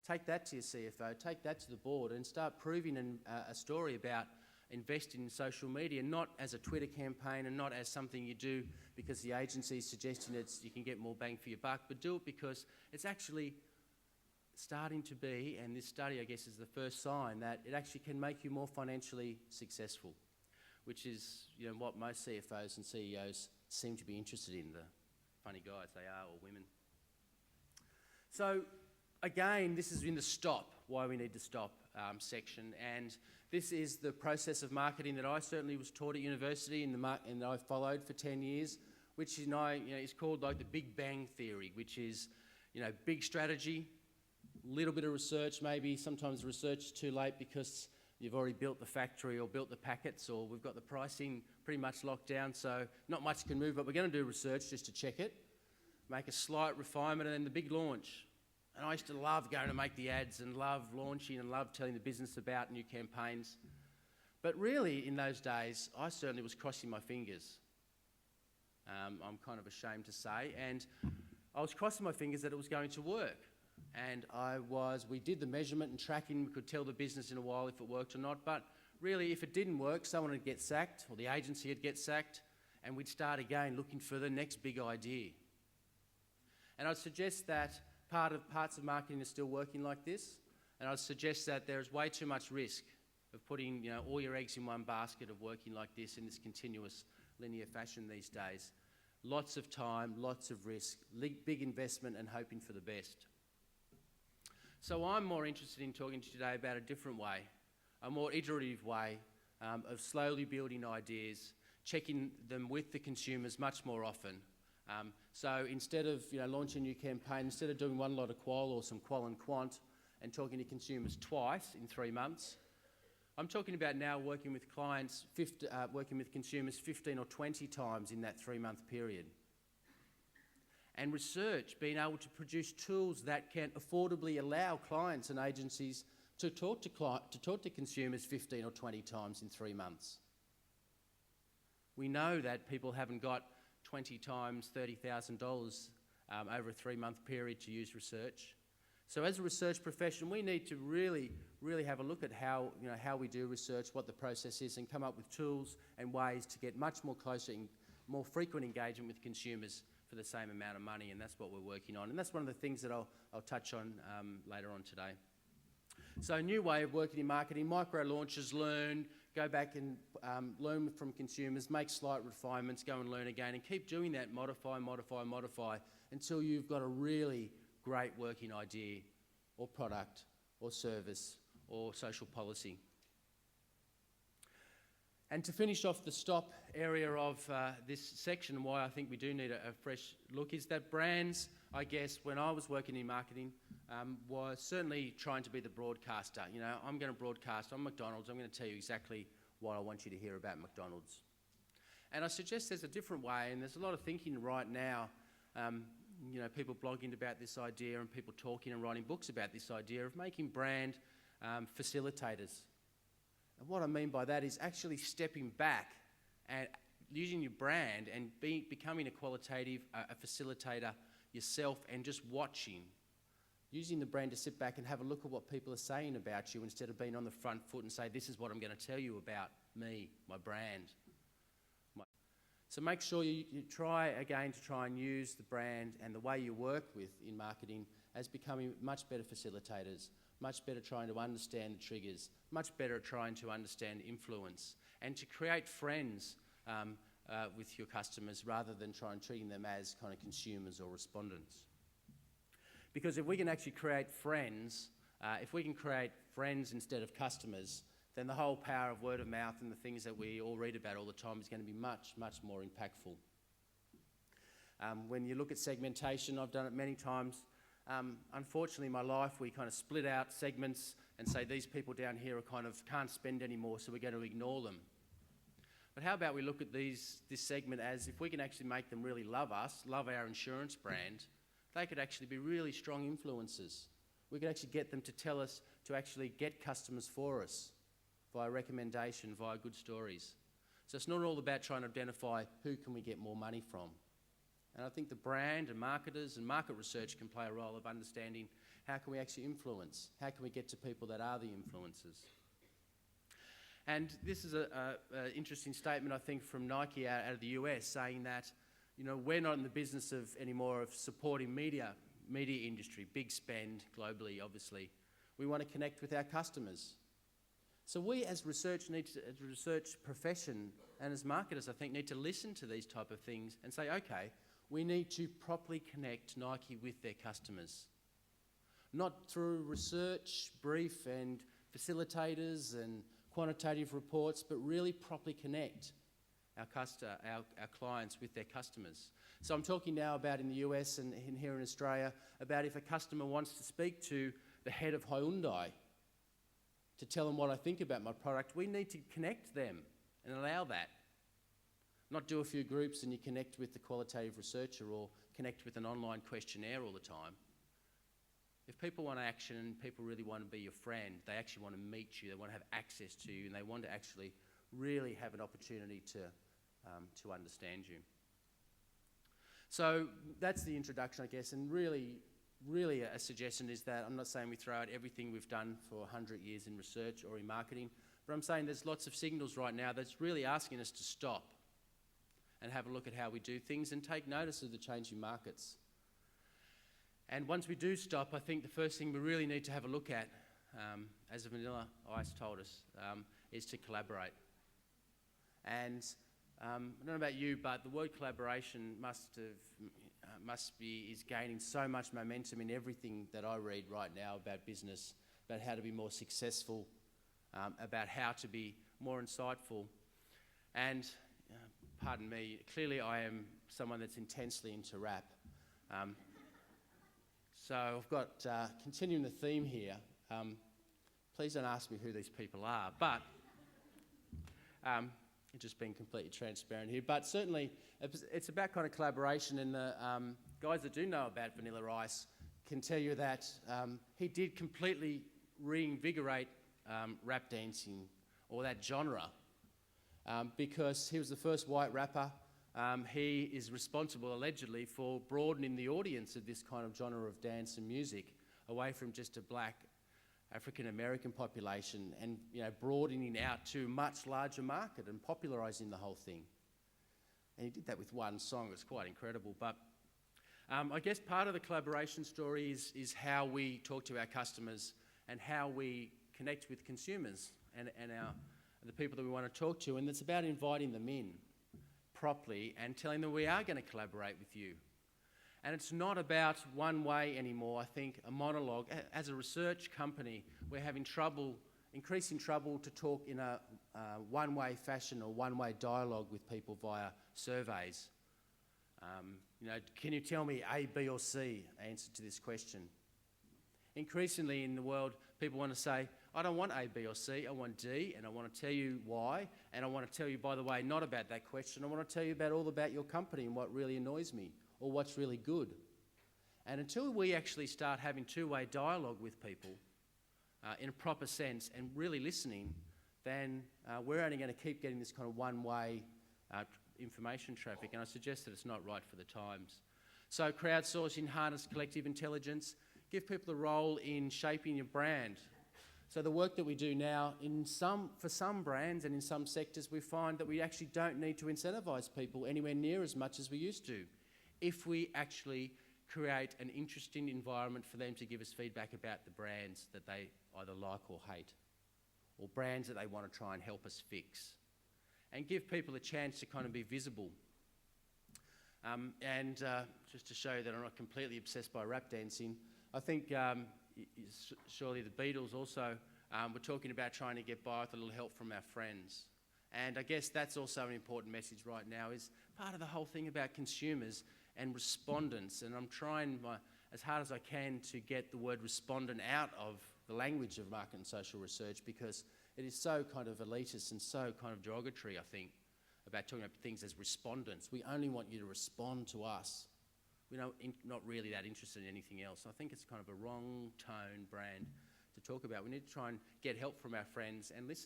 take that to your CFO, take that to the board, and start proving a story about investing in social media, not as a Twitter campaign and not as something you do because the agency is suggesting you can get more bang for your buck, but do it because it's actually starting to be, and this study, I guess, is the first sign that it actually can make you more financially successful, which is, you know, what most CFOs and CEOs seem to be interested in, the funny guys they are, or women. So again, this is in the stop, why we need to stop section, and this is the process of marketing that I certainly was taught at university and I followed for 10 years, which is called like the Big Bang Theory, which is, you know, big strategy, little bit of research maybe. Sometimes the research is too late because you've already built the factory or built the packets, or we've got the pricing pretty much locked down, so not much can move, but we're going to do research just to check it, make a slight refinement, and then the big launch. And I used to love going to make the ads and love launching and love telling the business about new campaigns. But really, in those days, I certainly was crossing my fingers. I'm kind of ashamed to say. And I was crossing my fingers that it was going to work. And we did the measurement and tracking. We could tell the business in a while if it worked or not. But really, if it didn't work, someone would get sacked or the agency would get sacked, and we'd start again looking for the next big idea. And I'd suggest that parts of marketing are still working like this, and I'd suggest that there is way too much risk of putting, you know, all your eggs in one basket of working like this in this continuous linear fashion these days. Lots of time, lots of risk, big investment, and hoping for the best. So I'm more interested in talking to you today about a different way, a more iterative way of slowly building ideas, checking them with the consumers much more often. So instead of, you know, launching a new campaign, instead of doing one lot of qual or some qual and quant and talking to consumers twice in 3 months, I'm talking about now working with clients, working with consumers 15 or 20 times in that 3-month period. And research, being able to produce tools that can affordably allow clients and agencies to talk to consumers 15 or 20 times in 3 months. We know that people haven't got 20 times $30,000 over a 3-month period to use research. So as a research profession, we need to really have a look at how we do research, what the process is, and come up with tools and ways to get much more closer and more frequent engagement with consumers for the same amount of money, and that's what we're working on. And that's one of the things that I'll touch on later on today. So a new way of working in marketing, micro launches, learn, go back and learn from consumers, make slight refinements, go and learn again, and keep doing that, modify until you've got a really great working idea or product or service or social policy. And to finish off the stop area of this section, and why I think we do need a fresh look, is that brands, I guess, when I was working in marketing, was certainly trying to be the broadcaster. You know, I'm going to broadcast on McDonald's. I'm going to tell you exactly what I want you to hear about McDonald's. And I suggest there's a different way, and there's a lot of thinking right now, you know, people blogging about this idea and people talking and writing books about this idea of making brand facilitators. And what I mean by that is actually stepping back and using your brand and becoming a qualitative, a facilitator yourself, and just watching. Using the brand to sit back and have a look at what people are saying about you instead of being on the front foot and say, this is what I'm going to tell you about me, my brand. So make sure you try and use the brand and the way you work with in marketing as becoming much better facilitators, much better trying to understand the triggers, much better at trying to understand influence, and to create friends with your customers rather than treating them as kind of consumers or respondents. Because if we can actually create friends, instead of customers, then the whole power of word of mouth and the things that we all read about all the time is going to be much, much more impactful. When you look at segmentation, I've done it many times. Unfortunately, in my life, we kind of split out segments and say these people down here can't spend anymore, so we're going to ignore them. But how about we look at this segment as if we can actually make them really love us, love our insurance brand, they could actually be really strong influencers. We could actually get them to tell us to actually get customers for us via recommendation, via good stories. So it's not all about trying to identify who can we get more money from. And I think the brand and marketers and market research can play a role of understanding how can we actually influence, how can we get to people that are the influencers. And this is an interesting statement, I think, from Nike out of the US, saying that, you know, we're not in the business of anymore of supporting media industry, big spend globally, obviously. We want to connect with our customers. So we as research profession and as marketers, I think, need to listen to these type of things and say, okay, we need to properly connect Nike with their customers. Not through research, brief and facilitators and quantitative reports, but really properly connect our clients with their customers. So I'm talking now about in the US and here in Australia, about if a customer wants to speak to the head of Hyundai to tell them what I think about my product, we need to connect them and allow that. Not do a few groups and you connect with the qualitative researcher or connect with an online questionnaire all the time. If people want action and people really want to be your friend, they actually want to meet you, they want to have access to you, and they want to actually really have an opportunity to understand you. So that's the introduction, I guess, and really a suggestion is that I'm not saying we throw out everything we've done for 100 years in research or in marketing, but I'm saying there's lots of signals right now that's really asking us to stop and have a look at how we do things and take notice of the changing markets. And once we do stop, I think the first thing we really need to have a look at, as Vanilla Ice told us, is to collaborate. And I don't know about you, but the word collaboration is gaining so much momentum in everything that I read right now about business, about how to be more successful, about how to be more insightful. And pardon me, clearly I am someone that's intensely into rap. So I've got, continuing the theme here, please don't ask me who these people are, but just being completely transparent here. But certainly it's about kind of collaboration, and the guys that do know about Vanilla Ice can tell you that he did completely reinvigorate rap dancing, or that genre, because he was the first white rapper. He is responsible, allegedly, for broadening the audience of this kind of genre of dance and music away from just a black African-American population and, you know, broadening out to a much larger market and popularising the whole thing. And he did that with one song. It was quite incredible. But I guess part of the collaboration story is how we talk to our customers and how we connect with consumers and the people that we want to talk to. And it's about inviting them in properly and telling them we are going to collaborate with you. And it's not about one way anymore, I think, a monologue. As a research company, we're having increasing trouble to talk in a one-way fashion or one-way dialogue with people via surveys. You know, can you tell me A, B or C answer to this question? Increasingly in the world, people want to say, I don't want A, B or C, I want D, and I want to tell you why, and I want to tell you, by the way, not about that question, I want to tell you all about your company and what really annoys me, or what's really good. And until we actually start having two-way dialogue with people in a proper sense and really listening, then we're only going to keep getting this kind of one-way information traffic, and I suggest that it's not right for the times. So crowdsourcing, harness collective intelligence, give people a role in shaping your brand. So the work that we do now, for some brands and in some sectors, we find that we actually don't need to incentivise people anywhere near as much as we used to, if we actually create an interesting environment for them to give us feedback about the brands that they either like or hate, or brands that they want to try and help us fix, and give people a chance to kind of be visible. Just to show that I'm not completely obsessed by rap dancing, I think surely the Beatles also were talking about trying to get by with a little help from our friends. And I guess that's also an important message right now, is part of the whole thing about consumers and respondents. And I'm trying as hard as I can to get the word respondent out of the language of market and social research, because it is so kind of elitist and so kind of derogatory, I think, about talking about things as respondents. We only want you to respond to us. We're not really that interested in anything else. I think it's kind of a wrong tone brand to talk about. We need to try and get help from our friends and listen